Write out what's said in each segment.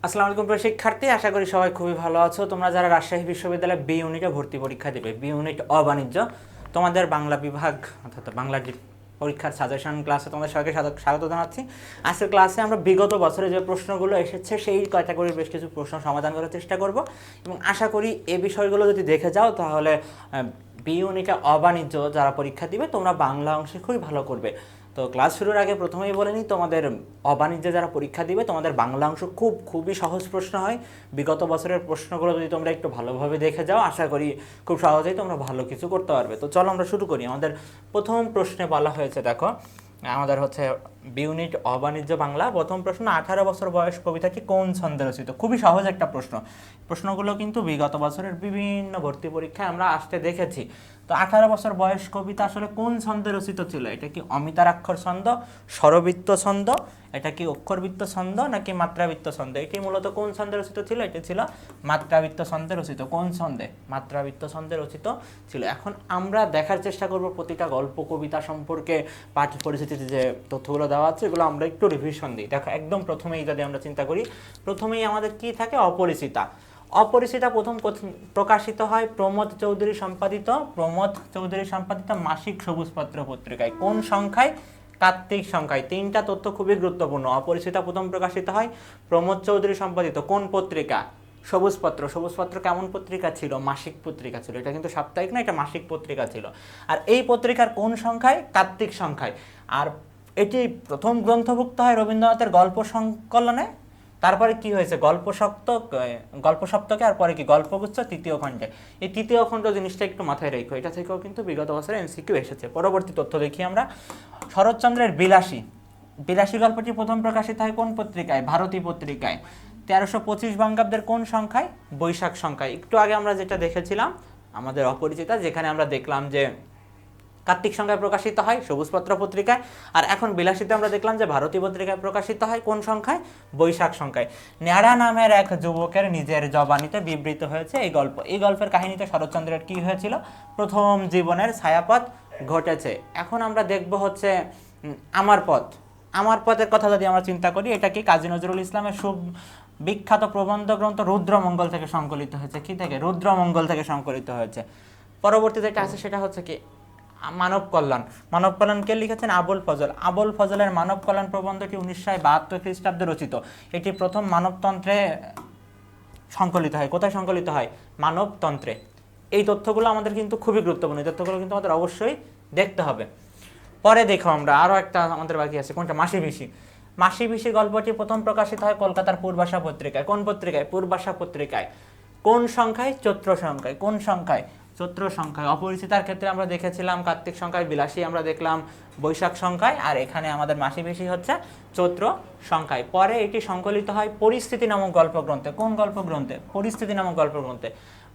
আসসালামু আলাইকুম প্রিয় শিক্ষার্থী, আশা করি সবাই খুবই ভালো আছো। তোমরা যারা রাজশাহী বিশ্ববিদ্যালয়ে বি ইউনিটে ভর্তি পরীক্ষা দিবে, বি ইউনিট অবাণিজ্য, তোমাদের বাংলা বিভাগ অর্থাৎ বাংলা পরীক্ষার সাজেশন ক্লাসে তোমাদের সবাইকে স্বাগত জানাচ্ছি। আজকের ক্লাসে আমরা বিগত বছরে যে প্রশ্নগুলো এসেছে সেই ক্যাটাগরির বেশ কিছু প্রশ্ন সমাধান করার চেষ্টা করব এবং আশা করি এই বিষয়গুলো যদি দেখে যাও তাহলে বি ইউনিটে অবাণিজ্য যারা পরীক্ষা দিবে তোমরা বাংলা অংশে খুবই ভালো করবে। তো ক্লাস শুরুর আগে প্রথমেই বলে নিই, তোমাদের অবাণিজ্যে যারা পরীক্ষা দিবে তোমাদের বাংলা অংশ খুবই সহজ প্রশ্ন হয়। বিগত বছরের প্রশ্নগুলো যদি তোমরা একটু ভালোভাবে দেখে যাও আশা করি খুব সহজেই তোমরা ভালো কিছু করতে পারবে। তো চলো আমরা শুরু করি। আমাদের প্রথম প্রশ্নে বলা হয়েছে, দেখো আমাদের হচ্ছে বি ইউনিট অবাণিজ্য বাংলা। প্রথম প্রশ্ন, 18 বছর বয়স কবিতাটি কোন ছন্দে রচিত? খুবই সহজ একটা প্রশ্নগুলো কিন্তু বিগত বছরের বিভিন্ন ভর্তি পরীক্ষায় আমরা আসতে দেখেছি। তো 18 বছর বয়স কবিতা আসলে কোন ছন্দে রচিত ছিল? এটা কি অমিতারাক্ষর ছন্দ, স্বরবৃত্ত ছন্দ, এটা কি অক্ষরবৃত্ত ছন্দ নাকি মাত্রাবৃত্ত ছন্দ? এটি মূলত কোন ছন্দে রচিত ছিল? এটি ছিল মাত্রাবৃত্ত ছন্দে রচিত। কোন ছন্দে? মাত্রাবৃত্ত ছন্দে রচিত ছিল। এখন আমরা দেখার চেষ্টা করব প্রতিটা গল্প কবিতা সম্পর্কে পাঠ্য পরিচিতিতে যে তথ্যগুলো দেওয়া আছে এগুলো আমরা একটু রিভিশন দিই। দেখো একদম প্রথমেই যদি আমরা চিন্তা করি, প্রথমেই আমাদের কি থাকে? অপরিচিতা। অপরিচিতা প্রথম প্রকাশিত হয় প্রমোদ চৌধুরী সম্পাদিত মাসিক সবুজপত্র পত্রিকায়। কোন সংখ্যায়? কার্তিক সংখ্যায়। তিনটা তথ্য খুবই গুরুত্বপূর্ণ। অপরিচিতা প্রথম প্রকাশিত হয় প্রমোদ চৌধুরী সম্পাদিত কোন পত্রিকা? সবুজপত্র। সবুজপত্র কেমন পত্রিকা ছিল? মাসিক পত্রিকা ছিল। এটা কিন্তু সাপ্তাহিক না, এটা মাসিক পত্রিকা ছিল। আর এই পত্রিকার কোন সংখ্যায়? কার্তিক সংখ্যায়। আর এটি প্রথম গ্রন্থভুক্ত হয় রবীন্দ্রনাথের গল্প সংকলনে। তারপরে কি হয়েছে? গল্প সপ্তকে, আর পরে কি গল্পগুচ্ছ তৃতীয় খণ্ডে। এই তৃতীয় খণ্ড জিনিসটা একটু মাথায় রেখো, এটা থেকেও কিন্তু বিগত বছরে এমসিকিউ এসেছে। পরবর্তী তথ্য দেখি আমরা। শরৎচন্দ্রের বিলাসী গল্পটি প্রথম প্রকাশিত হয় কোন পত্রিকায়? ভারতী পত্রিকায়। 1325 বঙ্গাব্দের কোন সংখ্যায়? বৈশাখ সংখ্যায়। একটু আগে আমরা যেটা দেখেছিলাম আমাদের অপরিচিতা, যেখানে আমরা দেখলাম যে কার্তিক সংখ্যায় প্রকাশিত হয় সবুজপত্র পত্রিকায়, আর এখন বিলাসীতে আমরা দেখলাম যে ভারতী পত্রিকায় প্রকাশিত হয় কোন সংখ্যায়? বৈশাখ সংখ্যায়। ন্যাড়া নামের এক যুবকের নিজের জবানিতে বিবৃত হয়েছে এই গল্প। এই গল্পের কাহিনীতে শরৎচন্দ্রের কি হয়েছিল? প্রথম জীবনের ছায়াপথ ঘটেছে। এখন আমরা দেখব হচ্ছে আমার পথের কথা যদি আমরা চিন্তা করি, এটা কি কাজী নজরুল ইসলামের বিখ্যাত প্রবন্ধ গ্রন্থ রুদ্রমঙ্গল থেকে সংকলিত হয়েছে। কি থেকে? রুদ্রমঙ্গল থেকে সংকলিত হয়েছে। পরবর্তী যেটা আছে সেটা হচ্ছে কি মানব কল্যাণ কে লিখেছেন? আবুল ফজলের মানব কল্যাণ প্রবন্ধটি 1972 খ্রিস্টাব্দে রচিত। এটি প্রথম মানবতন্ত্রে সংকলিত হয়। কোথায় সংকলিত হয়? মানবতন্ত্রে। এই তথ্যগুলো আমাদের কিন্তু খুবই গুরুত্বপূর্ণ। এই তথ্যগুলো কিন্তু আমাদের অবশ্যই দেখতে হবে। পরে দেখো আমরা আরও একটা আমাদের বাকি আছে, কোনটা? মাসি ভিশি গল্পটি প্রথম প্রকাশিত হয় কলকাতার পূর্বাশা পত্রিকায়। কোন পত্রিকায়? পূর্বাশা পত্রিকায়। কোন সংখ্যায়? চৈত্র সংখ্যায়। কোন সংখ্যায়? চৈত্র সংখ্যায়। অপরিচিতার ক্ষেত্রে আমরা দেখেছিলাম কার্তিক সংখ্যায়, বিলাসী আমরা দেখলাম বৈশাখ সংখ্যায়, আর এখানে আমাদের মাসি ভিশি হচ্ছে চৈত্র সংখ্যায়। পরে এটি সংকলিত হয় পরিস্থিতি নামক গল্পগ্রন্থে। কোন গল্পগ্রন্থে? পরিস্থিতি নামক গল্পগ্রন্থে।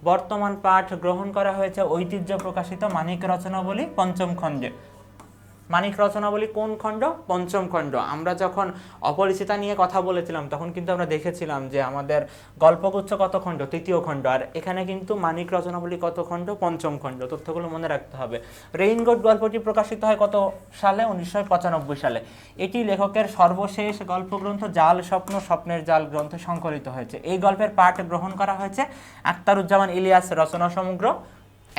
বর্তমান পাঠ গ্রহণ করা হয়েছে ঐতিহ্য প্রকাশিত মানিক রচনাবলী পঞ্চম খণ্ডে। মানিক রচনাবলী কোন খণ্ড? পঞ্চম খণ্ড। আমরা যখন অপরিচিতা নিয়ে কথা বলেছিলাম তখন কিন্তু আমরা দেখেছিলাম যে আমাদের গল্পগুচ্ছ কত খণ্ড? তৃতীয় খণ্ড। আর এখানে কিন্তু মানিক রচনাবলী কত খণ্ড? পঞ্চম খণ্ড। তথ্যগুলো মনে রাখতে হবে। রেইনকোট গল্পটি প্রকাশিত হয় কত সালে? 1995 সালে। এটি লেখকের সর্বশেষ গল্পগ্রন্থ জাল স্বপ্ন স্বপ্নের জাল গ্রন্থে সংকলিত হয়েছে। এই গল্পের পাঠ গ্রহণ করা হয়েছে আখতারুজ্জামান ইলিয়াস রচনা সমগ্র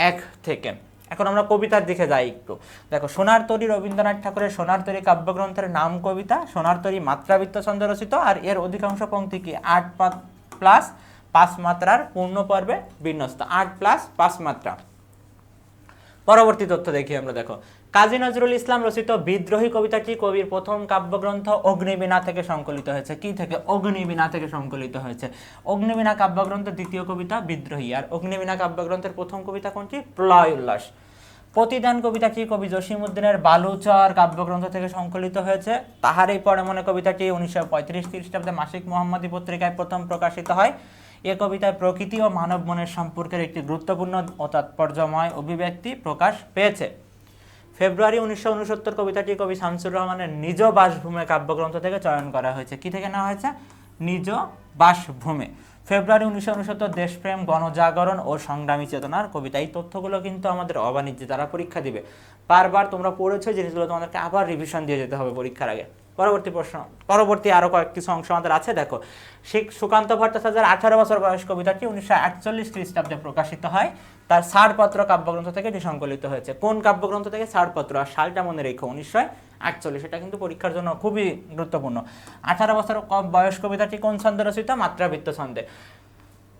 1 থেকে। এখন আমরা কবিতার দিকে যাই একটু। দেখো সোনার তরী রবীন্দ্রনাথ ঠাকুরের সোনার তরী কাব্যগ্রন্থের নাম কবিতা। সোনার তরী মাত্রাবৃত্ত ছন্দে রচিত, আর এর অধিকাংশ পংক্তি কি 8+5 মাত্রার পূর্ণ পর্বে বিন্যস্ত। 8+5 মাত্রা। পরবর্তী তথ্য দেখি আমরা। দেখো কাজী নজরুল ইসলাম রচিত বিদ্রোহী কবিতাটি কবির প্রথম কাব্যগ্রন্থ অগ্নিবীণা থেকে সংকলিত হয়েছে। কি থেকে? অগ্নিবীণা থেকে সংকলিত হয়েছে। অগ্নিবীণা কাব্যগ্রন্থের দ্বিতীয় কবিতা বিদ্রোহী, আর অগ্নিবীণা কাব্যগ্রন্থের প্রথম কবিতা কোনটি? প্রলয় উল্লাস। প্রতিদান কবিতাটি কবি জসীমউদ্দিনের বালুচর কাব্যগ্রন্থ থেকে সংকলিত হয়েছে। তাহারই পরে মনে কবিতাটি 1935 খ্রিস্টাব্দে মাসিক মোহাম্মদী পত্রিকায় প্রথম প্রকাশিত হয়। এ কবিতায় প্রকৃতি ও মানব মনের সম্পর্কের একটি গুরুত্বপূর্ণ ও তাৎপর্যময় অভিব্যক্তি প্রকাশ পেয়েছে। ফেব্রুয়ারি 1969 কবিতাটি কবি শামসুর রহমানের নিজ বাসভূমে কাব্যগ্রন্থ থেকে চয়ন করা হয়েছে। কি থেকে নেওয়া হয়েছে? নিজ বাসভূমে। ফেব্রুয়ারি 1969 দেশপ্রেম গণজাগরণ ও সংগ্রামী চেতনার কবিতা। এই তথ্যগুলো কিন্তু আমাদের অবাণিজ্যে যারা পরীক্ষা দিবে বারবার তোমরা পড়েছো, জিনিসগুলো তোমাদেরকে আবার রিভিশন দিয়ে যেতে হবে পরীক্ষার আগে। পরবর্তী প্রশ্ন, পরবর্তী আরো কয়েক কিছু অংশ আমাদের আছে। দেখো, সুকান্ত ভট্টাচার্যের 18 বছর বয়স কবিতাটি 1948 খ্রিস্টাব্দে প্রকাশিত হয়। তার ছাড়পত্র কাব্যগ্রন্থ থেকে এটি সংকলিত হয়েছে। কোন কাব্যগ্রন্থ থেকে? ছাড়পত্র। আর সালটা মনে রেখো 1948। এটা কিন্তু পরীক্ষার জন্য খুবই গুরুত্বপূর্ণ। 18 বছর বয়স কবিতাটি কোন ছন্দে রচিত? মাত্রাবৃত্ত ছন্দে।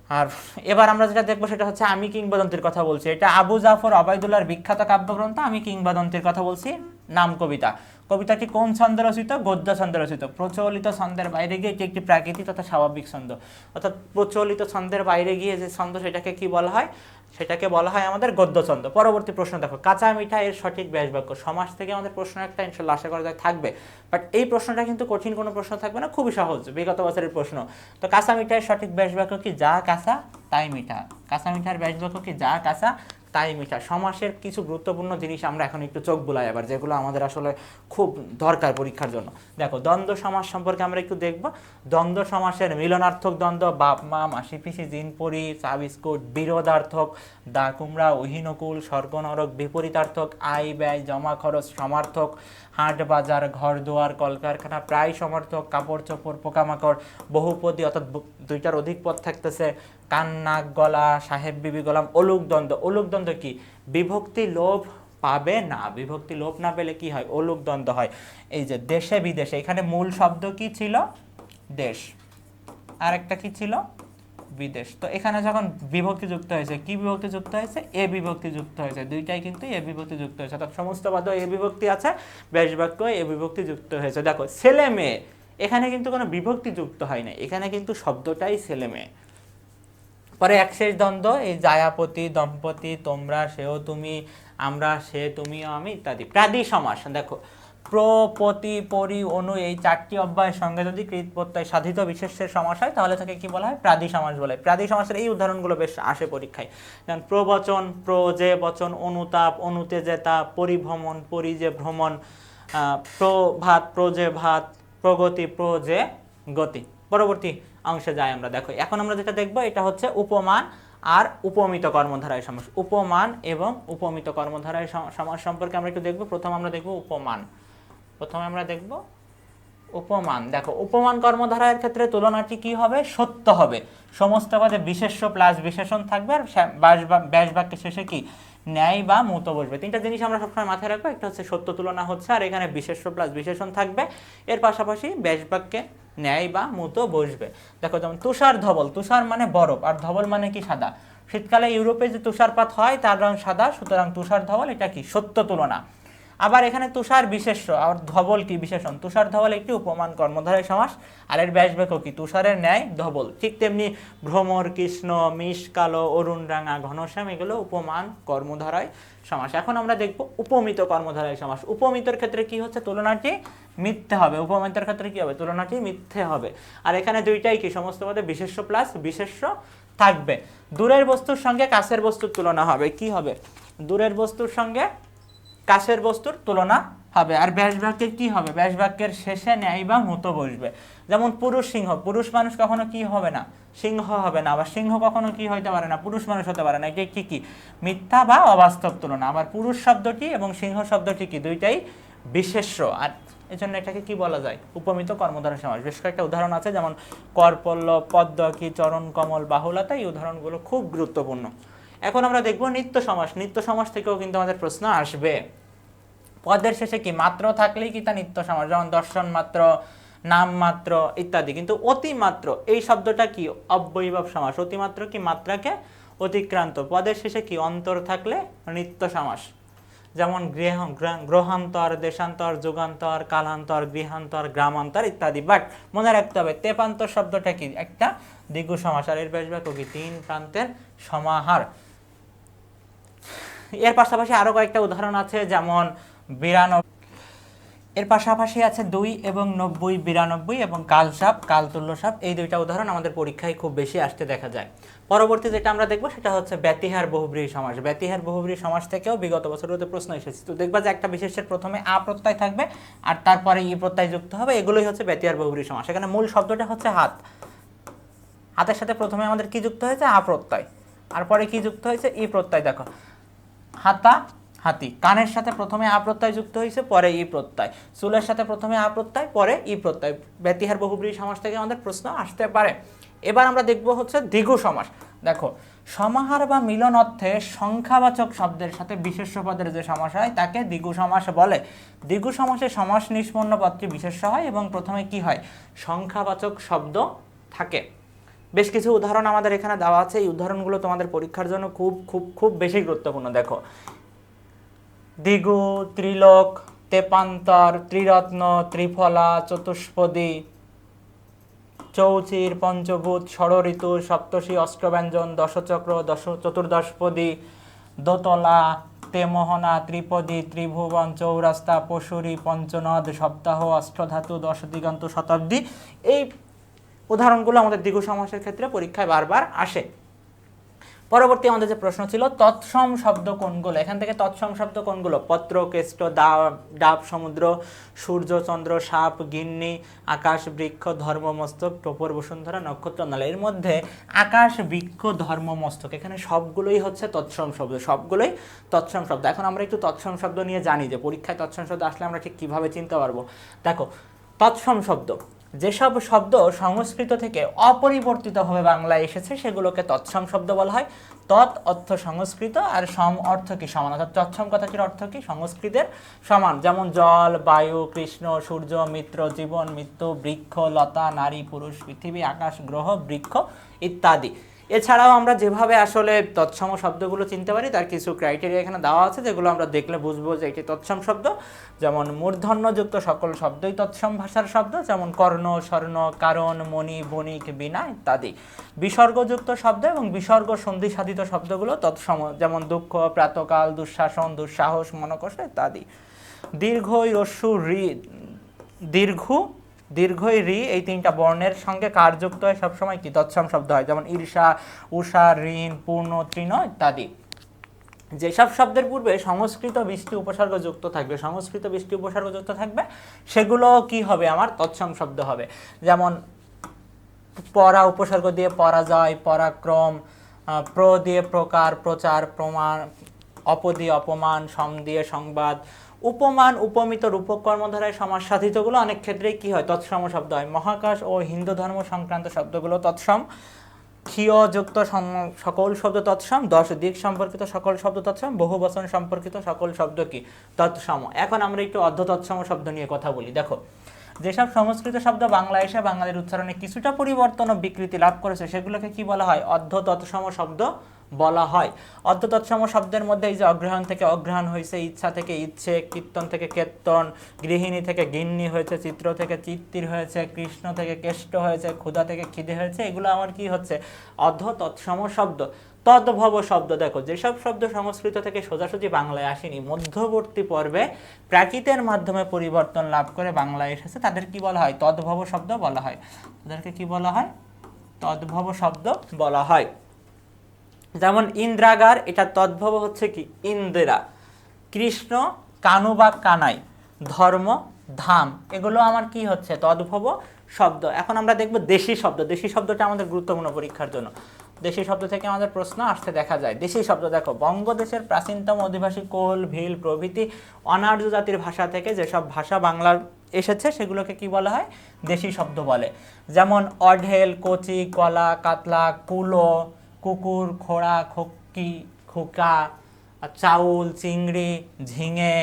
আর এবার আমরা যেটা দেখবো সেটা হচ্ছে আমি কিংবদন্তির কথা বলছি। এটা আবু জাফর অবাইদুল্লাহর বিখ্যাত কাব্যগ্রন্থ আমি কিংবদন্তির কথা বলছি, নাম কবিতা। কবিতাটি কোন ছন্দে রচিত? গদ্য ছন্দে রচিত। প্রচলিত ছন্দের বাইরে গিয়ে এটি একটি প্রাকৃতিক তথা স্বাভাবিক ছন্দ। অর্থাৎ প্রচলিত ছন্দের বাইরে গিয়ে যে ছন্দ সেটাকে কি বলা হয়? সেটাকে বলা হয় আমাদের গদ্য ছন্দ। পরবর্তী প্রশ্ন দেখো, কাঁচা মিঠা এর সঠিক ব্যাস বাক্য। সমাস থেকে আমাদের প্রশ্ন একটা ইনশাআল্লাহ আশা করা যায় থাকবে, বাট এই প্রশ্নটা কিন্তু কঠিন কোনো প্রশ্ন থাকবে না, খুবই সহজ, বিগত বছরের প্রশ্ন। তো কাঁচা মিঠা এর সঠিক ব্যাস বাক্য কি? যা কাঁচা তাই মিঠা। কাঁচা মিঠার ব্যাস বাক্য কি? যা কাঁচা তাই মিঠা। সমাসের কিছু গুরুত্বপূর্ণ জিনিস আমরা এখন একটু চোখ বুলাই আবার, যেগুলো আমাদের আসলে খুব দরকার পরীক্ষার জন্য। দেখো, দ্বন্দ্ব সমাস সম্পর্কে আমরা একটু দেখব। দ্বন্দ্ব সমাসের মিলনার্থক দ্বন্দ্ব বাপ মা, মাসি পিসি, জিন পরি, চা বিস্কুট। বিরোধার্থক দা কুমড়া, অহিনকুল, স্বর্গ নরক। বিপরীতার্থক আয় ব্যয়, জমা খরচ। সমার্থক হাট বাজার, ঘর দুয়ার, কলকারখানা। প্রায় সমর্থক কাপড় চোপড়, পোকামাকড়। বহুপদী অর্থাৎ দুইটার অধিক পদ থাকতেছে। কান নাক গলা, সাহেব বিবি গোলাম। অলুক দ্বন্দ্ব। অলুক দ্বন্দ্ব কি? বিভক্তি লোভ পাবে না। বিভক্তি লোভ না পেলে কি হয়? অলুক দ্বন্দ্ব হয়। এই যে দেশে বিদেশে, এখানে মূল শব্দ কি ছিল? দেশ। আর একটা কি ছিল? বিদেশ। তো এখানে যখন বিভক্তি যুক্ত হয়েছে, কি বিভক্তি যুক্ত হয়েছে? এ বিভক্তি যুক্ত হয়েছে। দুইটাই কিন্তু এ বিভক্তি যুক্ত হয়েছে, অর্থাৎ সমস্ত পদ এ বিভক্তি আছে, ব্যাস বাক্য এ বিভক্তি যুক্ত হয়েছে। দেখো, ছেলে মেয়ে, এখানে কিন্তু কোনো বিভক্তি যুক্ত হয় না, এখানে কিন্তু শব্দটাই ছেলে মেয়ে। পরে এক শেষ দ্বন্দ্ব, এই জায়াপতি, দম্পতি, তোমরা, সেও তুমি, আমরা, সে, তুমিও, আমি ইত্যাদি। প্রাদি সমাস। দেখো, প্র, পতি, পরি, অনু এই চারটি অব্যয়ের সঙ্গে যদি কৃত প্রত্যয় সাধিত বিশেষ্যের সমাস হয় তাহলে তাকে কি বলা হয়? প্রাদি সমাস বলে। প্রাদি সমাসের এই উদাহরণগুলো বেশ আসে পরীক্ষায়, যেমন প্রবচন, প্রজে বচন, অনুতাপ, অনুতে জেতা, পরিভ্রমণ, পরিজে ভ্রমণ, প্রভাত, প্রজে ভাত, প্রগতি, প্রজে গতি। পরবর্তী অংশে যাই আমরা। দেখো, এখন আমরা যেটা দেখবো এটা হচ্ছে উপমান আর উপমিত কর্মধারয় সমাস। উপমান এবং উপমিত কর্মধারয় সমাস সম্পর্কে আমরা একটু দেখবো। প্রথমে আমরা দেখবো উপমান। প্রথমে আমরা দেখব উপমান। দেখো, উপমান কর্মধারয়ের ক্ষেত্রে তুলনাটি কি হবে? সত্য হবে। সমস্ত পদে বিশেষ্য প্লাস বিশেষণ থাকবে, আর ব্যাস বাক্যের শেষে কি? ন্যায় বা মূত বসবে। তিনটা জিনিস আমরা সবসময় মাথায় রাখবো, একটা হচ্ছে সত্য তুলনা হচ্ছে, আর এখানে বিশেষ্য প্লাস বিশেষণ থাকবে, এর পাশাপাশি ব্যাস বাক্যে ন্যায় বা মূত বসবে। দেখো, যেমন তুষার ধবল, তুষার মানে বরফ, আর ধবল মানে কি? সাদা। শীতকালে ইউরোপে যে তুষারপাত হয় তার রং সাদা, সুতরাং তুষার ধবল এটা কি? সত্য তুলনা। আবার এখানে তুষার বিশেষ্য আর ধবল কি? বিশেষণ। তুষার ধবল একটি উপমান কর্মধারয় সমাস, আর এর ব্যাস বাক্য কি? তুষারের ন্যায় ধবল। ঠিক তেমনি ভ্রমর, কৃষ্ণ, মিশ কালো, অরুণ রাঙা, ঘনশ্যাম এগুলো উপমান কর্মধারয় সমাস। এখন আমরা দেখব উপমিত কর্মধারয় সমাস। উপমিতর ক্ষেত্রে কি হচ্ছে? তুলনাটি মিথ্যে হবে। উপমিতর ক্ষেত্রে কি হবে? তুলনাটি মিথ্যে হবে। আর এখানে দুইটাই কি? সমস্ত পদে বিশেষ্য প্লাস বিশেষ্য থাকবে। দূরের বস্তুর সঙ্গে কাছের বস্তুর তুলনা হবে। কি হবে? দূরের বস্তুর সঙ্গে কাছের বস্তুর তুলনা হবে। আর ব্যাস বাক্যের কি হবে? ব্যাস বাক্যের শেষে ন্যায় বা মতো বসবে। যেমন পুরুষ সিংহ, পুরুষ মানুষ কখনো কি হবে না? সিংহ হবে না। আবার সিংহ কখনো কি হইতে পারে না? পুরুষ মানুষ হতে পারে না। এটা একটি কি? মিথ্যা বা অবাস্তব তুলনা। আবার পুরুষ শব্দটি এবং সিংহ শব্দটি কি? দুইটাই বিশেষ্য, আর এই জন্য এটাকে কি বলা যায়? উপমিত কর্মধারয় সমাস। বেশ কয়েকটা উদাহরণ আছে, যেমন করপল্লব, পদ্মকি, চরণ কমল, বাহুলতা। এই উদাহরণগুলো খুব গুরুত্বপূর্ণ। এখন আমরা দেখব নিত্য সমাস। নিত্য সমাস থেকেও কিন্তু আমাদের প্রশ্ন আসবে। পদের শেষে কি? মাত্র থাকলেই কি তা নিত্য সমাস, যেমন দর্শন মাত্র, নাম মাত্র ইত্যাদি। কিন্তু অতিমাত্র এই শব্দটা কি? অব্যয়ীভাব সমাস। অতিমাত্র কি? মাত্রাকে অতিক্রান্ত। পদের শেষে কি? অন্তর থাকলে নিত্য সমাস, যেমন গ্রহান্তর, দেশান্তর, যুগান্তর, কালান্তর, গৃহান্তর, গ্রামান্তর ইত্যাদি। বাট মনে রাখতে হবে তেপান্তর শব্দটা কি? একটা দ্বিগু সমাস, আর এর ব্যাস বাক্য কি? তিন প্রান্তের সমাহার। এর পাশাপাশি আরো কয়েকটা উদাহরণ আছে, যেমন 92। এর পাশাপাশি আছে 2 এবং 90, 92 এবং কালসাপ, কালতুল্য সাপ। এই দুইটা উদাহরণ আমাদের পরীক্ষায় খুব বেশি আসতে দেখা যায়। পরবর্তী যেটা আমরা দেখবো সেটা হচ্ছে ব্যতিহার বহুব্রীহি সমাস। ব্যতিহার বহুব্রীহি সমাস থেকেও বিগত বছরগুলোতে প্রশ্ন এসেছে। তো দেখবা যে একটা বিশেষের প্রথমে আ প্রত্যয় থাকবে আর তারপরে ই প্রত্যয় যুক্ত হবে, এগুলোই হচ্ছে ব্যতিহার বহুব্রীহি সমাস। এখানে মূল শব্দটা হচ্ছে হাত। হাতের সাথে প্রথমে আমাদের কি যুক্ত হয়েছে? আ প্রত্যয়, আর পরে কি যুক্ত হয়েছে? ই প্রত্যয়। দেখো, হাতা, হাতি। কানের সাথে প্রথমে আ প্রত্যয় যুক্ত হয়েছে, পরে ই প্রত্যয়। চুলের সাথে প্রথমে আ প্রত্যয়, পরে ই প্রত্যয়। ব্যতিহার বহুব্রীহি সমাস থেকে আমাদের প্রশ্ন আসতে পারে। এবার আমরা দেখব হচ্ছে দ্বিগু সমাস। দেখো, সমাহার বা মিলন অর্থে সংখ্যাবাচক শব্দের সাথে বিশেষ্য পদের যে সমাস হয় তাকে দ্বিগু সমাস বলে। দ্বিগু সমাসে সমাস নিষ্পন্ন পদটি বিশেষ্য হয় এবং প্রথমে কি হয়, সংখ্যাবাচক শব্দ থাকে। বেশ কিছু উদাহরণ আমাদের এখানে দেওয়া আছে, এই উদাহরণগুলো তোমাদের পরীক্ষার জন্য খুব খুব খুব বেশি গুরুত্বপূর্ণ। দেখো, দ্বিগু, ত্রিলোক, তেপান্তর, ত্রিরত্ন, ত্রিফলা, চতুষ্পদী, চৌচির, পঞ্চভূত, ষড়ঋতু, সপ্তর্ষি, অষ্টব্যঞ্জন, দশচক্র, চতুর্দশপদী, দোতলা, তেমোহনা, ত্রিপদী, ত্রিভুবন, চৌরাস্তা, পশুরি, পঞ্চনদ, সপ্তাহ, অষ্টধাতু, দশদিগন্ত, শতাব্দী। এই উদাহরণগুলো আমাদের দ্বিগু সমাসের ক্ষেত্রে পরীক্ষায় বারবার আসে। পরবর্তী আমাদের যে প্রশ্ন ছিল, তৎসম শব্দ কোনগুলো? এখান থেকে তৎসম শব্দ কোনগুলো? পত্র, কেষ্ট, ডাব, সমুদ্র, সূর্য, চন্দ্র, সাপ, গিন্নি, আকাশ, বৃক্ষ, ধর্ম, মস্তক, টোপর, বসুন্ধরা, নক্ষত্র, নলা। এর মধ্যে আকাশ, বৃক্ষ, ধর্ম, মস্তক, এখানে সবগুলোই হচ্ছে তৎসম শব্দ, সবগুলোই তৎসম শব্দ। এখন আমরা একটু তৎসম শব্দ নিয়ে জানি যে পরীক্ষায় তৎসম শব্দ আসলে আমরা ঠিক কিভাবে চিনতে পারবো। দেখো, তৎসম শব্দ, যেসব শব্দ সংস্কৃত থেকে অপরিবর্তিতভাবে বাংলায় এসেছে সেগুলোকে তৎসম শব্দ বলা হয়। তৎ অর্থ সংস্কৃত, আর সম অর্থ কি? সমান। অর্থাৎ তৎসম কথাটির অর্থ কি? সংস্কৃতের সমান। যেমন জল, বায়ু, কৃষ্ণ, সূর্য, মিত্র, জীবন, মৃত্যু, বৃক্ষ, লতা, নারী, পুরুষ, পৃথিবী, আকাশ, গ্রহ, বৃক্ষ ইত্যাদি। এছাড়াও আমরা যেভাবে আসলে তৎসম শব্দগুলো চিনতে পারি তার কিছু ক্রাইটেরিয়া এখানে দেওয়া আছে, যেগুলো আমরা দেখলে বুঝবো যে এটি তৎসম শব্দ। যেমন মূর্ধন্যযুক্ত সকল শব্দই তৎসম ভাষার শব্দ, যেমন কর্ণ, স্বর্ণ, কারণ, মণি, বণিক, বীণা ইত্যাদি। বিসর্গযুক্ত শব্দ এবং বিসর্গ সন্ধি সাধিত শব্দগুলো তৎসম, যেমন দুঃখ, প্রাতকাল, দুঃশাসন, দুঃসাহস, মনকষ্ট ইত্যাদি। দীর্ঘই, রস্যু, রি, দীর্ঘই, রি, এই তিনটা বর্ণের সঙ্গে কার যুক্ত হয় সবসময় কি? তৎসম শব্দ হয়। যেমন ঈর্ষা, উষা, ঋণ, পূর্ণ, তৃণ ইত্যাদি। যেসব শব্দের পূর্বে সংস্কৃত বৃষ্টি উপসর্গ যুক্ত থাকবে, সংস্কৃত বৃষ্টি উপসর্গ যুক্ত থাকবে, সেগুলো কি হবে? আমার তৎসম শব্দ হবে। যেমন পরা উপসর্গ দিয়ে পরাজয়, পরাক্রম, প্র দিয়ে প্রকার, প্রচার, প্রমাণ, অপ দিয়ে অপমান, সম দিয়ে সংবাদ। উপমান, উপমিত, রূপক কর্মধারায় সমাস সাধিতগুলো অনেক ক্ষেত্রেই কি হয়? তৎসম শব্দ হয়। মহাকাশ ও হিন্দু ধর্ম সংক্রান্ত শব্দগুলো তৎসম। ক্ষীয়যুক্ত সকল শব্দ তৎসম। 10 দিক সম্পর্কিত সকল শব্দ তৎসম। বহুবচন সম্পর্কিত সকল শব্দ কি? তৎসম। এখন আমরা একটু অর্ধ তৎসম শব্দ নিয়ে কথা বলি। দেখো, যেসব সংস্কৃত শব্দ বাংলায় এসে বাঙালির উচ্চারণে কিছুটা পরিবর্তন ও বিকৃতি লাভ করেছে সেগুলোকে কি বলা হয়? অর্ধ তৎসম শব্দ বলা হয়। অর্ধ তৎসম শব্দের মধ্যে এই যে অগ্রহণ থেকে অগ্রহণ হয়েছে, ইচ্ছা থেকে ইচ্ছে, কীর্তন থেকে কীর্তন, গৃহিণী থেকে গিন্নি হয়েছে, চিত্র থেকে চিত্তির হয়েছে, কৃষ্ণ থেকে কেষ্ট হয়েছে, ক্ষুধা থেকে খিদে হয়েছে, এগুলো আমার কি হচ্ছে? অর্ধ তৎসম শব্দ। তদ্ভব শব্দ, দেখো যেসব শব্দ সংস্কৃত থেকে সোজাসুজি বাংলায় আসেনি, মধ্যবর্তী পর্বে প্রাকৃতের মাধ্যমে পরিবর্তন লাভ করে বাংলায় এসেছে, তাদের কি বলা হয়? তদ্ভব শব্দ বলা হয়। তাদেরকে কি বলা হয়? তদ্ভব শব্দ বলা হয়। যেমন ইন্দ্রাগার, এটা তদ্ভব হচ্ছে কি? ইন্দিরা। কৃষ্ণ, কানু বা কানাই। ধর্ম, ধাম, এগুলো আমার কি হচ্ছে? তদ্ভব শব্দ। এখন আমরা দেখব দেশি শব্দ। দেশি শব্দটা আমাদের গুরুত্বপূর্ণ পরীক্ষার জন্য। দেশি শব্দ থেকে আমাদের প্রশ্ন আসতে দেখা যায়। দেশি শব্দ, দেখো বঙ্গদেশের প্রাচীনতম অধিবাসী কোল, ভিল প্রভৃতি অনার্য জাতির ভাষা থেকে যেসব ভাষা বাংলার এসেছে সেগুলোকে কি বলা হয়? দেশি শব্দ বলে। যেমন অঢেল, কচি, কলা, কাতলা, কুলো, কুকুর, খোড়া, খক্কি, খোকা, চাউল, চিংড়ি, ঝিঙে,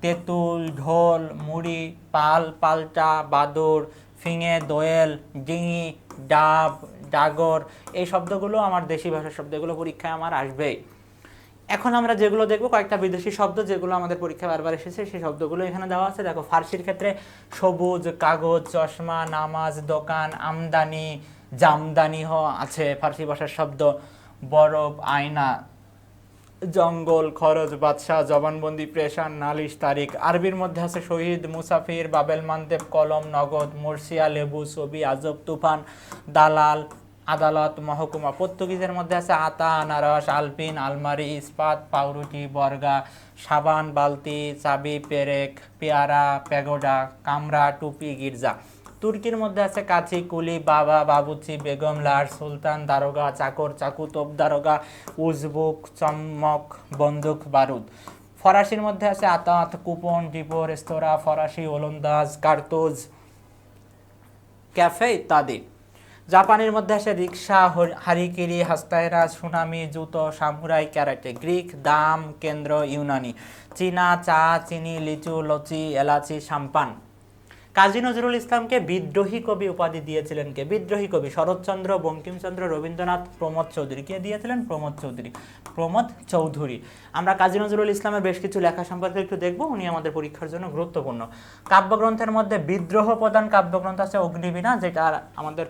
তেঁতুল, ঢোল, মুড়ি, পাল, পাল্টা, বাদুর, ফিঙে, দোয়েল, ডিঙি, ডাব, ডাগর, এই শব্দগুলো আমার দেশি ভাষার শব্দ, এগুলো পরীক্ষায় আমার আসবেই। এখন আমরা যেগুলো দেখবো কয়েকটা বিদেশি শব্দ যেগুলো আমাদের পরীক্ষায় বারবার এসেছে, সেই শব্দগুলো এখানে দেওয়া আছে। দেখো, ফার্সির ক্ষেত্রে সবুজ, কাগজ, চশমা, নামাজ, দোকান, আমদানি, জামদানি আছে ফার্সি ভাষার শব্দ। বরফ, আয়না, জঙ্গল, খরচ, বাদশাহ, জবানবন্দি, প্রেশান, নালিশ, তারিখ। আরবির মধ্যে আছে শহীদ, মুসাফির, বাবেল মানদেব, কলম, নগদ, মুর্শিয়া, লেবু, ছবি, আজব, তুফান, দালাল, আদালত, মহকুমা। পর্তুগিজের মধ্যে আছে আতা, আনারস, আলপিন, আলমারি, ইস্পাত, পাউরুটি, বর্গা, সাবান, বালতি, চাবি, পেরেক, পেয়ারা, প্যাগোডা, কামরা, টুপি, গির্জা। তুর্কির মধ্যে আছে কাছি, কুলি, বাবা, বাবুচি, বেগম, লার, সুলতান, দারোগা, চাকর, চাকু, তোপ দারোগা, উজবুক, চম্মক, বন্দুক, বারুদ। ফরাসির মধ্যে আছে আতাত, কুপন, ডিপো, রেস্তোরাঁ, ফরাসি, ওলন্দাজ, কার্তুজ, ক্যাফে ইত্যাদি। জাপানের মধ্যে আছে রিক্সা, হারিকিরি, হাস্তাইরা, সুনামি, জুতো, সামুরাই, ক্যারাটে। গ্রিক দাম, কেন্দ্র, ইউনানি। চীনা চা, চিনি, লিচু, লচি, এলাচি, সাম্পান। কাজী নজরুল ইসলামকে বিদ্রোহী কবি উপাধি দিয়েছিলেন কে? বিদ্রোহী কবি শরৎচন্দ্র, বঙ্কিমচন্দ্র, রবীন্দ্রনাথ, প্রমোদ চৌধুরী। কে দিয়েছিলেন? প্রমোদ চৌধুরী। প্রমোদ চৌধুরী। আমরা কাজী নজরুল ইসলামের বেশ কিছু লেখা সম্পর্কে একটু দেখব, উনি আমাদের পরীক্ষার জন্য গুরুত্বপূর্ণ। কাব্যগ্রন্থের মধ্যে বিদ্রোহ প্রধান কাব্যগ্রন্থ আছে অগ্নিবীণা, যেটা আমাদের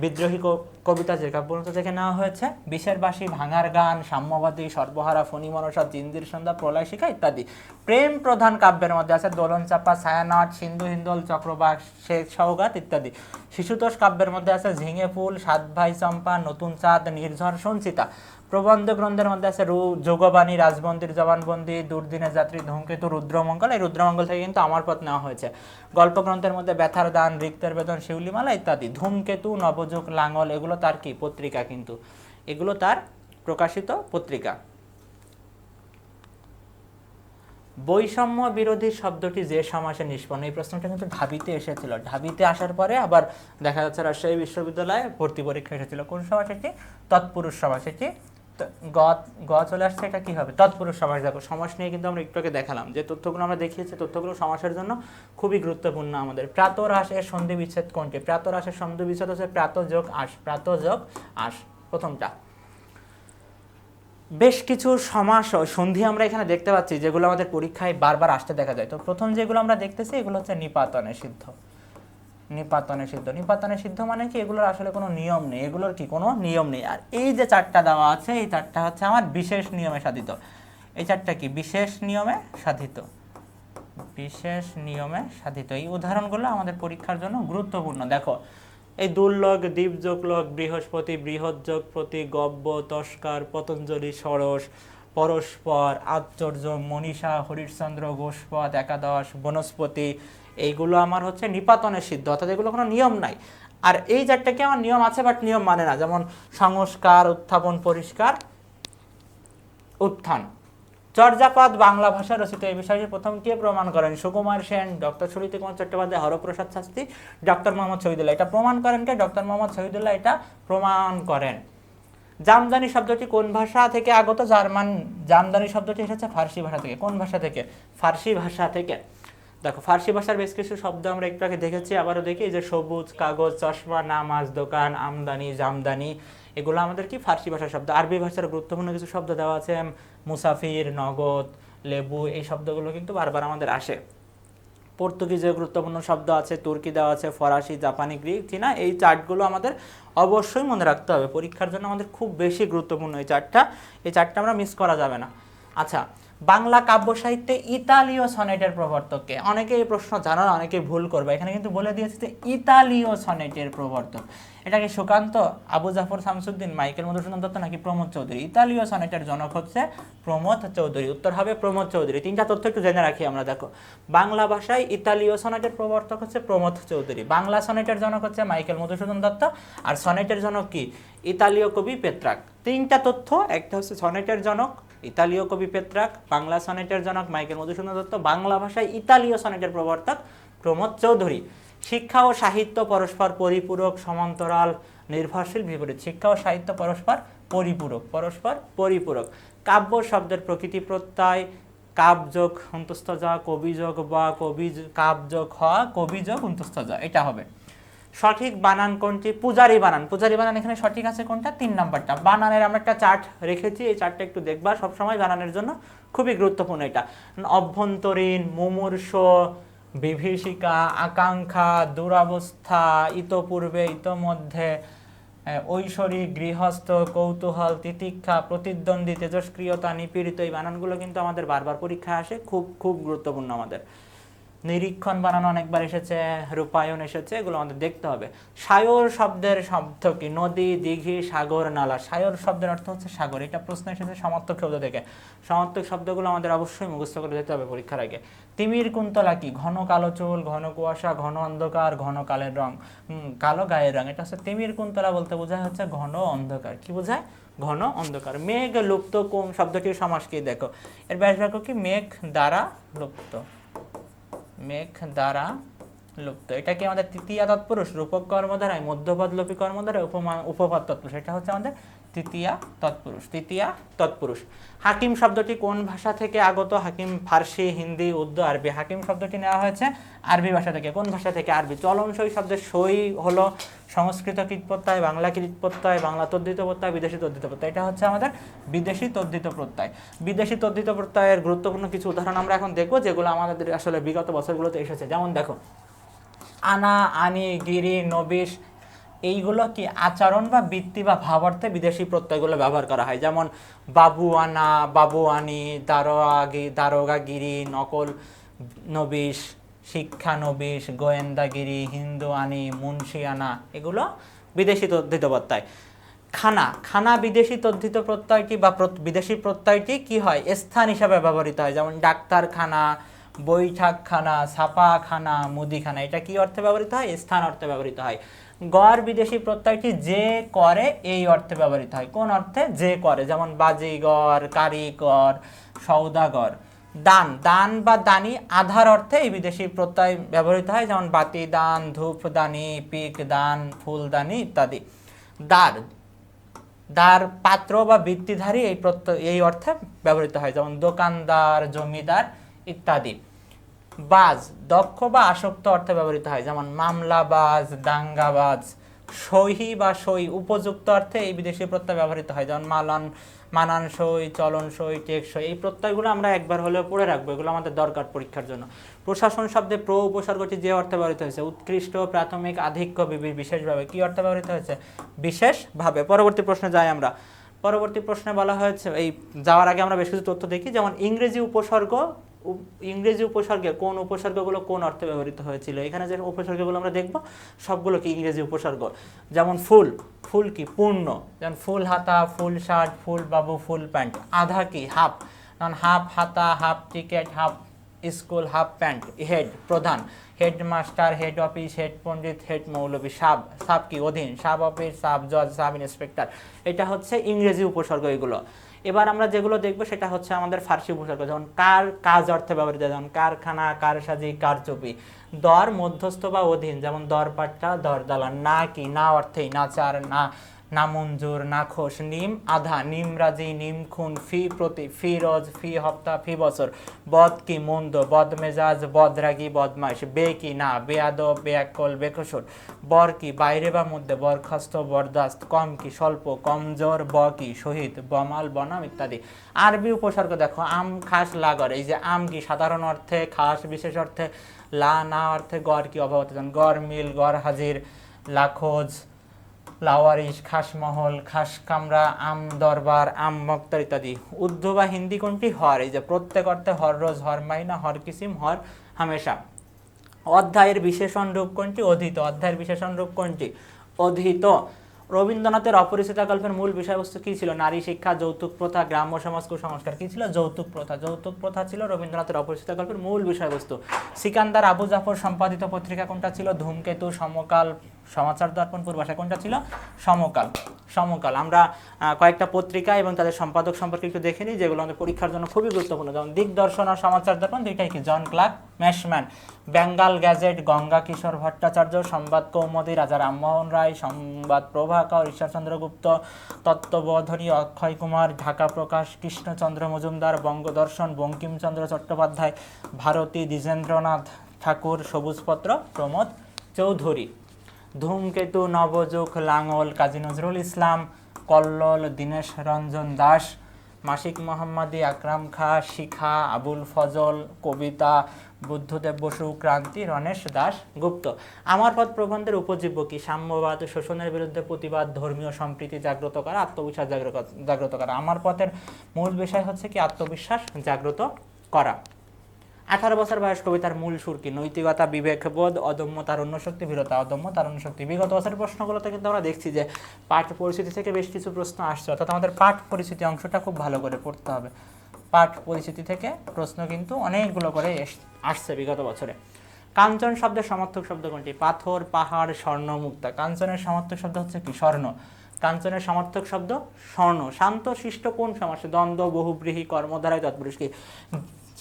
বিদ্রোহী কবিতা যে কাব্যগ্রন্থ থেকে নেওয়া হয়েছে। বিষের বাঁশি, ভাঙার গান, সাম্যবাদী, সর্বহারা, ফণী মনসা, জিন্দির সন্ধ্যা, প্রলয় শিখা ইত্যাদি। প্রেম প্রধান কাব্যের মধ্যে আছে দোলন চাপা, ছায়ানট, সিন্ধু হিন্দোল, চক্রবাক, শেখ সওগাত ইত্যাদি। শিশুতোষ কাব্যের মধ্যে আছে ঝিঙে ফুল, সাত ভাই চম্পা, নতুন চাঁদ, নির্ঝর, সঞ্চিতা। প্রবন্ধ গ্রন্থের মধ্যে আছে যোগবাণী, রাজবন্দির জবানবন্দি, দুর্দিনের যাত্রী, ধূমকেতু, রুদ্রমঙ্গল। এই রুদ্রমঙ্গল থেকে কিন্তু আমার পথ নেওয়া হয়েছে। গল্প গ্রন্থের মধ্যে ব্যথার দান, রিক্তের বেদন, শিউলিমালা ইত্যাদি। ধূমকেতু, নবযুগ, লাঙল এগুলো তার কি পত্রিকা, কিন্তু এগুলো তার প্রকাশিত পত্রিকা। বৈষম্য বিরোধী শব্দটি যে সমাসে নিষ্পন্ন, এই প্রশ্নটা কিন্তু ঢাবিতে এসেছিল। ঢাবিতে আসার পরে আবার দেখা যাচ্ছে রাজশাহী বিশ্ববিদ্যালয়ে ভর্তি পরীক্ষা এসেছিল। কোন সমাস এটি? তৎপুরুষ সমাস। এটি গ চলে আসছে, এটা কি হবে? তৎপুরুষ সমাস। দেখো সমাস নিয়ে কিন্তু আমরা একটু আগে দেখালাম যে তথ্যগুলো আমরা দেখিয়েছি, তথ্যগুলো সমাসের জন্য খুবই গুরুত্বপূর্ণ আমাদের। প্রাতরাশ এর সন্ধি বিচ্ছেদ কোনটি? প্রাতরাশের সন্ধি বিচ্ছেদ হচ্ছে প্রাত যোগ আশ। প্রাত যোগ আশ প্রথমটা। বেশ কিছু সমাস সন্ধি আমরা এখানে দেখতে পাচ্ছি যেগুলো আমাদের পরীক্ষায় বারবার আসতে দেখা যায়। তো প্রথম যেগুলো আমরা দেখতেছি এগুলো হচ্ছে নিপাতনে সিদ্ধ। নিপাতনে সিদ্ধ। নিপাতনে সিদ্ধ মানে কি? এগুলোর আসলে কোনো নিয়ম নেই, এগুলোর কি কোনো নিয়ম নেই। আর এই যে চারটা দেওয়া আছে, এই চারটা হচ্ছে আমার বিশেষ নিয়মে সাধিত। এই চারটা কি? বিশেষ নিয়মে সাধিত। বিশেষ নিয়মে সাধিত। এই উদাহরণগুলো আমাদের পরীক্ষার জন্য গুরুত্বপূর্ণ। দেখো এই দুর্লভ, দ্বীপযোগলক, বৃহস্পতি, বৃহৎযোগ, প্রতি, গব্য, তস্কার, পতঞ্জলি, সরস, পরস্পর, আশ্চর্য, মনীষা, হরিশ্চন্দ্র, গোষ্পদ, একাদশ, বনস্পতি, এইগুলো আমার হচ্ছে নিপাতনের সিদ্ধ, অর্থাৎ এগুলো কোনো নিয়ম নাই। আর এই চারটাকে আমার নিয়ম আছে, বাট নিয়ম মানে না। যেমন সংস্কার, উত্থাপন, পরিষ্কার, উত্থান। চর্যাপদ বাংলা ভাষা রচিত, এই বিষয়টি প্রথম কে প্রমাণ করেন? Sukumar Sen, doctor Suniti Kumar Chattopadhyay, Haraprasad Shastri, doctor Mohammad Shahidullah. এটা প্রমাণ করেন কে? ডক্টর মোহাম্মদ শহীদুল্লাহ এটা প্রমাণ করেন। জামদানি শব্দটি কোন ভাষা থেকে আগত? জার্মান। জামদানি শব্দটি এসেছে ফার্সি ভাষা থেকে। কোন ভাষা থেকে? ফার্সি ভাষা থেকে। দেখো ফার্সি ভাষার বেশ কিছু শব্দ আমরা একটু আগে দেখেছি, আবারও দেখি। এই যে সবুজ, কাগজ, চশমা, নামাজ, দোকান, আমদানি, জামদানি, এগুলো আমাদের কি ফার্সি ভাষার শব্দ। আরবি ভাষার গুরুত্বপূর্ণ কিছু শব্দ দেওয়া আছে, মুসাফির, নগদ, লেবু, এই শব্দগুলো কিন্তু বারবার আমাদের আসে। পর্তুগিজের গুরুত্বপূর্ণ শব্দ আছে, তুর্কি দেওয়া আছে, ফরাসি, জাপানি, গ্রিক, চীনা। এই চার্টগুলো আমাদের অবশ্যই মনে রাখতে হবে, পরীক্ষার জন্য আমাদের খুব বেশি গুরুত্বপূর্ণ এই চার্টটা। এই চার্টটা আমরা মিস করা যাবে না। আচ্ছা, বাংলা কাব্য সাহিত্যে ইতালীয় সনেটের প্রবর্তককে? অনেকে এই প্রশ্ন জানো না, অনেকে ভুল করবে। এখানে কিন্তু বলে দিয়েছে যে ইতালীয় সনেটের প্রবর্তক। এটা কি সুকান্ত, আবু জাফর শামসুদ্দিন, মাইকেল মধুসূদন দত্ত নাকি প্রমোদ চৌধুরী? ইতালীয় সনেটের জনক হচ্ছে প্রমোদ চৌধুরী। উত্তর হবে প্রমোদ চৌধুরী। তিনটা তথ্য একটু জেনে রাখি আমরা। দেখো বাংলা ভাষায় ইতালীয় সনেটের প্রবর্তক হচ্ছে প্রমোদ চৌধুরী, বাংলা সনেটের জনক হচ্ছে মাইকেল মধুসূদন দত্ত, আর সনেটের জনক কি? ইতালীয় কবি পেত্রাক। তিনটা তথ্য, একটা হচ্ছে সনেটের জনক ইতালীয় কবি পেত্রাক, বাংলা সনেটের জনক মাইকেল মধুসূদন দত্ত, বাংলা ভাষায় ইতালীয় সনেটের প্রবর্তক প্রমোদ চৌধুরী। শিক্ষা ও সাহিত্য পরস্পর পরিপূরক, সমান্তরাল, নির্ভরশীল, বিপরীত। শিক্ষা ও সাহিত্য পরস্পর পরিপূরক, পরস্পর পরিপূরক। কাব্য শব্দের প্রকৃতি প্রত্যয়, কাব্যযোগ অন্তস্থ যা, কবিযোগ বা, কাব্যযোগ হ, কবিযোগ অন্তস্থ যা, এটা হবে। সঠিক বানান কোনটি? পূজারি বানান। পূজারি বানান এখানে সঠিক আছে কোনটা? 3 নাম্বারটা। বানানের আমরা একটা চার্ট রেখেছি, এই চার্টটা একটু দেখবা সবসময়, বানানের জন্য খুবই গুরুত্বপূর্ণ এটা। অভ্যন্তরীণ, মুমূর্ষ, বিভীষিকা, আকাঙ্ক্ষা, দুরাবস্থা, ইতপূর্বে, ইতোমধ্যে, ঐশ্বরিক, গৃহস্থ, কৌতূহল, তিতিক্ষা, প্রতিদ্বন্দ্বী, তেজস্ক্রিয়তা, নিপীড়িত, এই বানানগুলো কিন্তু আমাদের বারবার পরীক্ষায় আসে, খুব খুব গুরুত্বপূর্ণ আমাদের। নিরীক্ষণ বানানো অনেকবার এসেছে, রূপায়ণ এসেছে, এগুলো আমাদের দেখতে হবে। সায়র শব্দের শব্দ কি? নদী, দিঘি, সাগর, নালা। সায়র শব্দের অর্থ হচ্ছে সাগর। এটা প্রশ্ন এসেছে সমার্থক শব্দ থেকে। সমার্থক শব্দগুলো আমাদের অবশ্যই মুখস্থ করে যেতে হবে পরীক্ষার আগে। তিমির কুন্তলা কি? ঘন কালো চুল, ঘন কুয়াশা, ঘন অন্ধকার, ঘন কালের রং, কালো গায়ের রং। এটা হচ্ছে তিমির কুন্তলা বলতে বোঝায় হচ্ছে ঘন অন্ধকার। কি বোঝায়? ঘন অন্ধকার। মেঘ লুপ্ত কোন শব্দটির সমাস কি? দেখো এর ব্যাস বাক্য কি? মেঘ দ্বারা লুপ্ত। মেঘ দ্বারা লুপ্ত। এটা কি আমাদের তৃতীয়া তৎপুরুষ, রূপক কর্মধারায়, মধ্যপদ লোপী কর্মধারায়, উপপদ তৎপুরুষ। এটা হচ্ছে আমাদের তৃতীয়া তৎপুরুষ। তৃতীয়া তৎপুরুষ। হাকিম শব্দটি কোন ভাষা থেকে আগত? হাকিম ফার্সি, হিন্দি, উর্দু, আরবি। হাকিম শব্দটি নেওয়া হয়েছে আরবি ভাষা থেকে। কোন ভাষা থেকে? আরবি। চলনসই শব্দের সই হলো সংস্কৃত কৃৎপ্রত্যয়, বাংলা কৃৎপ্রত্যয়, বাংলা তদ্ধিত প্রত্যয়, বিদেশি তদ্ধিত প্রত্যয়। এটা হচ্ছে আমাদের বিদেশি তদ্ধিত প্রত্যয়। বিদেশি তদ্ধিত প্রত্যয়ের গুরুত্বপূর্ণ কিছু উদাহরণ আমরা এখন দেখব, যেগুলো আমাদের আসলে বিগত বছরগুলোতে এসেছে। যেমন দেখো আনা, আনি, গিরি, নবিশ, এইগুলো কি আচরণ বা বৃত্তি বা ভাবার্থে বিদেশি প্রত্যয়গুলো ব্যবহার করা হয়। যেমন বাবু আনা, বাবু আনি, দারোগাগিরি, নকল নবিশ, শিক্ষা নবিশ, গোয়েন্দাগিরি, হিন্দু আনি, মুন্সি আনা, এগুলো বিদেশি তদ্ধিত প্রত্যয়। খানা, খানা বিদেশি তদ্ধিত প্রত্যয়টি বা বিদেশি প্রত্যয়টি কি হয়? স্থান হিসাবে ব্যবহৃত হয়। যেমন ডাক্তারখানা, বৈঠকখানা, ছাপাখানা, মুদিখানা। এটা কি অর্থে ব্যবহৃত হয়? স্থান অর্থে ব্যবহৃত হয়। গড় বিদেশি প্রত্যয়টি যে করে এই অর্থে ব্যবহৃত হয়। কোন অর্থে? যে করে। যেমন বাজিগর, কারিগর, সওদাগর। দান, দান বা দানি, আধার অর্থে এই বিদেশি প্রত্যয় ব্যবহৃত হয়। যেমন বাতি দান, ধূপ দানি, পিক দান, ফুলদানি ইত্যাদি। দ্বার, দ্বার পাত্র বা বৃত্তিধারী এই প্রত্যয় এই অর্থে ব্যবহৃত হয়। যেমন দোকানদার, জমিদার ইত্যাদি। বাজ, দক্ষ বা আসক্ত অর্থে ব্যবহৃত হয়। যেমন মামলাবাজ, দাঙ্গাবাজ। সহি বা সই, উপযুক্ত অর্থে এই বিদেশি প্রত্যয় ব্যবহৃত হয়। যেমন মানানসই, চলনসই, টেকসই। এই প্রত্যয়গুলো আমরা একবার হলেও পড়ে রাখবো, এগুলো আমাদের দরকার পরীক্ষার জন্য। প্রশাসন শব্দে প্র উপসর্গটি যে অর্থে ব্যবহৃত হয়েছে? উৎকৃষ্ট, প্রাথমিক, আধিক্য, বিশেষভাবে। কি অর্থে ব্যবহৃত হয়েছে? বিশেষভাবে। পরবর্তী প্রশ্নে যাই আমরা। পরবর্তী প্রশ্নে বলা হয়েছে, এই যাওয়ার আগে আমরা বেশ কিছু তথ্য দেখি। যেমন ইংরেজি উপসর্গে কোন উপসর্গগুলো কোন অর্থে ব্যবহৃত হয়েছিল? এখানে যে উপসর্গগুলো আমরা দেখব সবগুলো কি ইংরেজি উপসর্গ। যেমন ফুল, ফুল কি? পূর্ণ। যেমন ফুল হাতা, ফুল শার্ট, ফুল বাবু, ফুল প্যান্ট। আধা কি? হাফ। যেমন হাফ হাতা, half ticket, half school, half pant. Head, প্রধান। হেডমাস্টার, হেড অফিস, হেড পণ্ডিত, হেড মৌলবী। সাব, সাব কি? অধীন। সাব অফিস, সাব জজ, সাব ইন্সপেক্টর। এটা হচ্ছে ইংরেজি উপসর্গ এগুলো। এবার আমরা যেগুলো দেখবো সেটা হচ্ছে আমাদের ফার্সি উপসর্গ। যেমন কার, কাজ অর্থে ব্যবহৃত। যেমন কারখানা, কারসাজি, কারচুপি। দর, মধ্যস্থ বা অধীন। যেমন দরপাট্টা, দরদালান। না কি? না অর্থেই। নাচার, নামঞ্জুর, নাখোশ। নিম, আধা। নিমরাজি, নিমখুন। ফি, প্রতি। ফি রোজ, ফি হপ্তা, ফি বছর। বদ কি? মন্দ। বদমেজাজ, বদরাগী, বদমাইশ। বে কি? না। বেয়াদব, বেয়াক্কল, বেকসুর। বর কি? বাইরে বা মধ্যে। বরখাস্ত, বরদাস্ত। কম কি? স্বল্প। কমজোর। ব কি? শহীদ, বমাল, বনাম ইত্যাদি। আরবি উপসর্গ দেখো আম, খাস, লাগর। এই যে আম কি? সাধারণ অর্থে, খাস বিশেষ অর্থে, লা না অর্থে, গড় কি? অভাবত। গড় মিল, গড় হাজির, লাখোজ, লাওয়ারিশ, খাসমহল, খাস কামরা, আম দরবার, আম মক্তার ইত্যাদি। উর্দু বা হিন্দি কোনটি? হর। এই যে প্রত্যেক অর্থে হর রোজ, হর মাইনা, হর কিসিম, হর হামেশা। অধ্যায়ের বিশেষণ রূপ কোনটি? অধীত। অধ্যায়ের বিশেষণ রূপ কোনটি? অধীত। রবীন্দ্রনাথের অপরিচিতা গল্পের মূল বিষয়বস্তু কি ছিল? নারী শিক্ষা, যৌতুক প্রথা, গ্রাম্য সমাজ, কুসংস্কার। কি ছিল? যৌতুক প্রথা। যৌতুক প্রথা ছিল রবীন্দ্রনাথের অপরিচিতা গল্পের মূল বিষয়বস্তু। সিকান্দার আবু জাফর সম্পাদিত পত্রিকা কোনটা ছিল? ধূমকেতু, সমকাল, সমাচার দর্পণ। পূর্বাশা কোনটা ছিল? সমকাল। সমকাল। আমরা কয়েকটা পত্রিকা এবং তাদের সম্পাদক সম্পর্কে একটু দেখে নিই, যেগুলো আমাদের পরীক্ষার জন্য খুবই গুরুত্বপূর্ণ। যেমন দিগদর্শন আর সমাচার দর্পণ দুইটাই কি? জন ক্লার্ক ম্যাশম্যান। বেঙ্গল গ্যাজেট, গঙ্গা কিশোর ভট্টাচার্য। সংবাদ কৌমুদী, রাজা রামমোহন রায়। সংবাদ প্রভাকর, ঈশ্বরচন্দ্র গুপ্ত। তত্ত্ববোধনী, অক্ষয় কুমার। ঢাকা প্রকাশ, কৃষ্ণচন্দ্র মজুমদার। বঙ্গদর্শন, বঙ্কিমচন্দ্র চট্টোপাধ্যায়। ভারতী, দ্বিজেন্দ্রনাথ ঠাকুর। সবুজপত্র, প্রমোদ চৌধুরী। ধূমকেতু, নবযুগ, লাঙল, কাজী নজরুল ইসলাম। কল্লোল, দীনেশ রঞ্জন দাস। মাসিক মোহাম্মদী, আকরাম খাঁ। শিখা, আবুল ফজল। কবিতা, বুদ্ধদেব বসু। ক্রান্তি, রণেশ দাস গুপ্ত। আমার পথ প্রবন্ধের উপজীব্য কি? সাম্যবাদ, শোষণের বিরুদ্ধে প্রতিবাদ, ধর্মীয় সম্প্রীতি জাগ্রত করা, আত্মবিশ্বাস জাগ্রত করা। আমার পথের মূল বিষয় হচ্ছে কি? আত্মবিশ্বাস জাগ্রত করা। 18 বছর বয়স কবিতার মূল সুর কি? নৈতিকতা, বিবেকবোধ, অদম্য তারুণ্য শক্তি, বীরতা। অদম্য তারুণ্য শক্তি। বিগত বছরের প্রশ্নগুলোতে কিন্তু আমরা দেখছি যে পাঠ পরিস্থিতি থেকে বেশ কিছু প্রশ্ন আসছে, অর্থাৎ আমাদের পাঠ পরিস্থিতি অংশটা খুব ভালো করে পড়তে হবে। পাঠ পরিস্থিতি থেকে প্রশ্ন কিন্তু অনেকগুলো করে আসছে বিগত বছরে। কাঞ্চন শব্দের সমার্থক শব্দ কোনটি? পাথর, পাহাড়, স্বর্ণ, মুক্তা। কাঞ্চনের সমার্থক শব্দ হচ্ছে কি? স্বর্ণ। কাঞ্চনের সমার্থক শব্দ স্বর্ণ। শান্তশিষ্ট কোন সমাসে? দ্বন্দ্ব, বহুব্রীহি, কর্মধারায় তৎপুরুষ কি?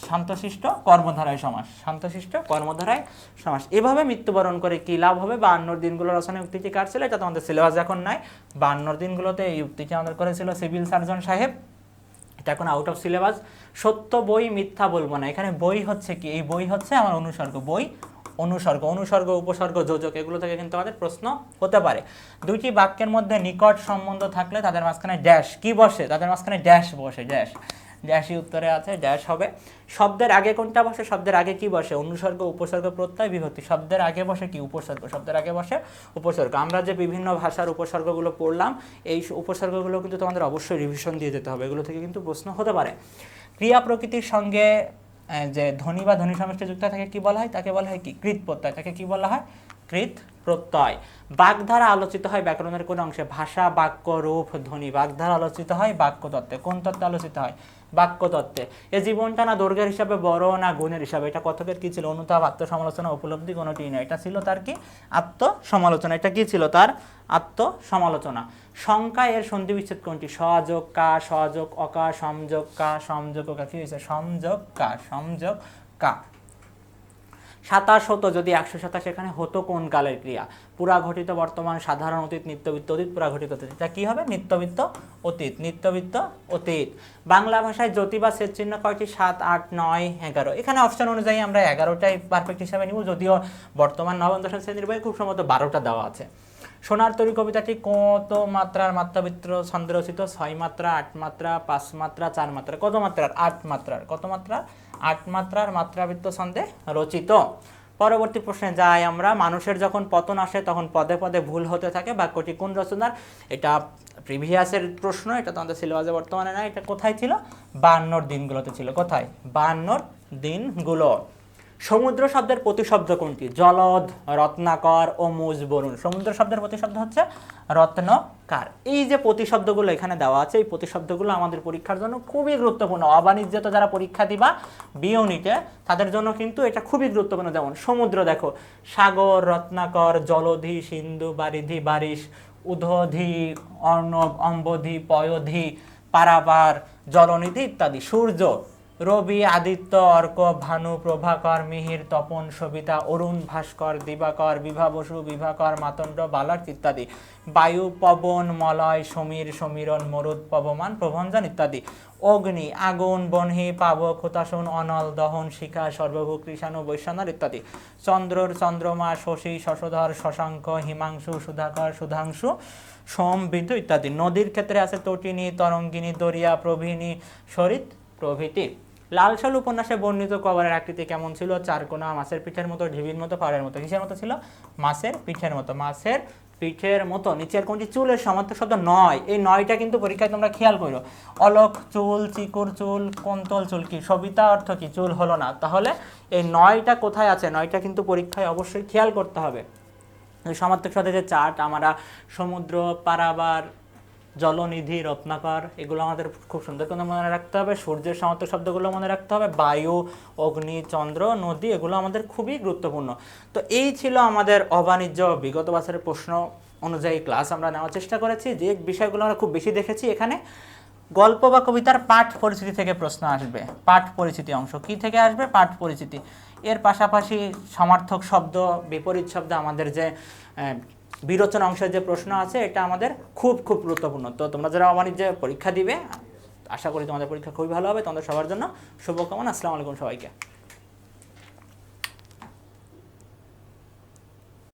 শান্তশিষ্ট কর্মধারায় সমাস। শান্তশিষ্ট কর্মধারায় সমাস। এভাবে মৃত্যুবরণ করে কি লাভ হবে? 52 দিনগুলো রচনা উক্তিটি কার ছিল? এটা তো আমাদের সিলেবাস এখন নাই। 52 দিনগুলোতে এই উক্তিটি আমাদের করেছিল সিভিল সার্জন সাহেব। এটা এখন আউট অফ সিলেবাস। সত্য বই, মিথ্যা বলবো না। এখানে বই হচ্ছে কি? এই বই হচ্ছে আমার অনুসর্গ। বই অনুসর্গ, অনুসর্গ, উপসর্গ, যোজক, এগুলো থেকে কিন্তু আমাদের প্রশ্ন হতে পারে। দুইটি বাক্যের মধ্যে নিকট সম্বন্ধ থাকলে তাদের মাঝখানে ড্যাশ কি বসে? তাদের মাঝখানে ড্যাশ বসে। ড্যাশ, ড্যাশই উত্তরে আছে, ড্যাশ হবে। শব্দের আগে কোনটা বসে? শব্দের আগে কি বসে? অনুসর্গ, উপসর্গ, প্রত্যয়, বিভক্তি। শব্দের আগে বসে কি? উপসর্গ। শব্দের আগে বসে উপসর্গ। আমরা যে বিভিন্ন ভাষার উপসর্গগুলো পড়লাম, এই উপসর্গগুলো কিন্তু তোমাদের অবশ্যই রিভিশন দিয়ে যেতে হবে, এগুলো থেকে কিন্তু প্রশ্ন হতে পারে। ক্রিয়া প্রকৃতির সঙ্গে যে ধ্বনি বা ধ্বনি সমষ্টি যুক্ত থাকে কি বলা হয়? তাকে বলা হয় কি? কৃত প্রত্যয়। তাকে কি বলা হয়? কৃত প্রত্যয়। বাগধারা আলোচিত হয় ব্যাকরণের কোন অংশে? ভাষা, বাক্য, রূপ, ধ্বনি। বাগধারা আলোচিত হয় বাক্য তত্ত্বে। কোন তত্ত্বে আলোচিত হয়? বাক্য তত্ত্বে। এ জীবনটা না দৈর্ঘ্যের হিসাবে বড় না গুণের হিসাবে? এটা কথকের কি ছিল? অনুতাপ, আত্মসমালোচনা, উপলব্ধি, কোনোটিই নয়। এটা ছিল তার কি? আত্মসমালোচনা। এটা কি ছিল? তার আত্মসমালোচনা। সংখ্যা এর সন্ধি বিচ্ছেদ কোনটি? সযোগ কা, সযোগ অকা, সংযোগ কা, সংযোগ কা। কি হয়েছে? সংযোগ কা, সংযোগ কা। 27 হতো যদি 127, এখানে হতো কোন কালের ক্রিয়া? পুরা ঘটিত, বর্তমান, সাধারণ অতীত, নিত্যবৃত্ত অতীত, পুরা ঘটিত অতীত। এটা কি হবে? নিত্যবৃত্ত অতীত। নিত্যবৃত্ত অতীত। বাংলা ভাষায় জ্যোতি বা ছেদ চিহ্ন কয়টি? 7, 8, 9, 11। এখানে অপশন অনুযায়ী আমরা 11টাই পারফেক্ট হিসাবে নিব, যদিও বর্তমান নবম দশম শ্রেণীর বইয়ে খুব সম্ভবত 12টা দেওয়া আছে। সোনার তরী কবিতাটি কত মাত্রার মাত্রাবৃত্ত ছন্দে রচিত? 6 মাত্রা, 8 মাত্রা, 5 মাত্রা, 4 মাত্রা। কত মাত্রার? 8 মাত্রার। কত মাত্রার? 8 মাত্রার মাত্রাবৃত্ত ছন্দে রচিত। পরবর্তী প্রশ্নে যাই আমরা। মানুষের যখন পতন আসে তখন পদে পদে ভুল হতে থাকে, বাক্যটি কোন রচনার? এটা প্রিভিয়াসের প্রশ্ন, এটা তো আমাদের সিলেবাসে বর্তমানে না। এটা কোথায় ছিল? 52 দিনগুলোতে ছিল। কোথায়? 52 দিনগুলো। সমুদ্র শব্দের প্রতিশব্দ কোনটি? জলদ, রত্নাকর, অমুজ, বরুণ। সমুদ্র শব্দের প্রতিশব্দ হচ্ছে রত্নকার। এই যে প্রতিশব্দগুলো এখানে দেওয়া আছে, এই প্রতিশব্দগুলো আমাদের পরীক্ষার জন্য খুবই গুরুত্বপূর্ণ। অবাণিজ্যত যারা পরীক্ষা দিবা বি ইউনিটে, তাদের জন্য কিন্তু এটা খুবই গুরুত্বপূর্ণ। যেমন সমুদ্র দেখো, সাগর, রত্নাকর, জলধি, সিন্ধু, বারিধি, বারিশ, উদধি, অর্ণব, অম্বধি, পয়োধি, পারাবার, জলনিধি ইত্যাদি। সূর্য, রবি, আদিত্য, অর্ক, ভানু, প্রভাকর, মিহির, তপন, সবিতা, অরুণ, ভাস্কর, দিবাকর, বিভা বসু, বিভাকর, মাতণ্ড, বালক ইত্যাদি। বায়ু, পবন, মলয়, সমীর, সমীরণ, মরুদ, পবমান, প্রভঞ্জন ইত্যাদি। অগ্নি, আগুন, বহ্নি, পাবক, হুতাশন, অনল, দহন, শিখা, সর্বভূ, কৃষাণু, বৈশ্বনাথ ইত্যাদি। চন্দ্রর, চন্দ্রমা, শশী, শশধর, শশাঙ্ক, হিমাংশু, সুধাকর, সুধাংশু, সোম, বিন্দু ইত্যাদি। নদীর ক্ষেত্রে আছে তটিনী, তরঙ্গিনী, দরিয়া, প্রভৃতি, সরিত প্রভৃতি। লাল সাল উপন্যাসে বর্ণিত কবরের আকৃতি কেমন ছিল? চারকোনা, মাছের পিঠের মতো, ঢিবির মতো, পাহাড়ের মতো। কিসের মতো ছিল? মাছের পিঠের মতো। মাছের পিঠের মতো। নিচের কোনটি চুলের সমার্থক শব্দ? নয়। এই নয়টা কিন্তু পরীক্ষায় তোমরা খেয়াল করো। অলক চুল, চিকুর চুল, কোন্তল চুল। কি? সবিতা অর্থ কি? চুল হলো না। তাহলে এই নয়টা কোথায় আছে? নয়টা কিন্তু পরীক্ষায় অবশ্যই খেয়াল করতে হবে। সমার্থক শব্দের যে চার্ট, আমরা সমুদ্র, পারাবার, জলনিধি, রত্নাকর, এগুলো আমাদের খুব সুন্দর করে মনে রাখতে হবে। সূর্যের সমার্থক শব্দগুলো মনে রাখতে হবে। বায়ু, অগ্নি, চন্দ্র, নদী, এগুলো আমাদের খুবই গুরুত্বপূর্ণ। তো এই ছিল আমাদের অবাণিজ্য বিগত বছরের প্রশ্ন অনুযায়ী ক্লাস আমরা নেওয়ার চেষ্টা করেছি। যে বিষয়গুলো আমরা খুব বেশি দেখেছি, এখানে গল্প বা কবিতার পাঠ পরিচিতি থেকে প্রশ্ন আসবে। পাঠ পরিচিতি অংশ কি থেকে আসবে? পাঠ পরিচিতি। এর পাশাপাশি সমার্থক শব্দ, বিপরীত শব্দ, আমাদের যে বিরোচন অংশের যে প্রশ্ন আছে, এটা আমাদের খুব খুব গুরুত্বপূর্ণ। তো তোমরা যারা অবাণিজ্যে পরীক্ষা দিবে, আশা করি তোমাদের পরীক্ষা খুবই ভালো হবে। তোমাদের সবার জন্য শুভকামনা। আসসালামু আলাইকুম সবাইকে।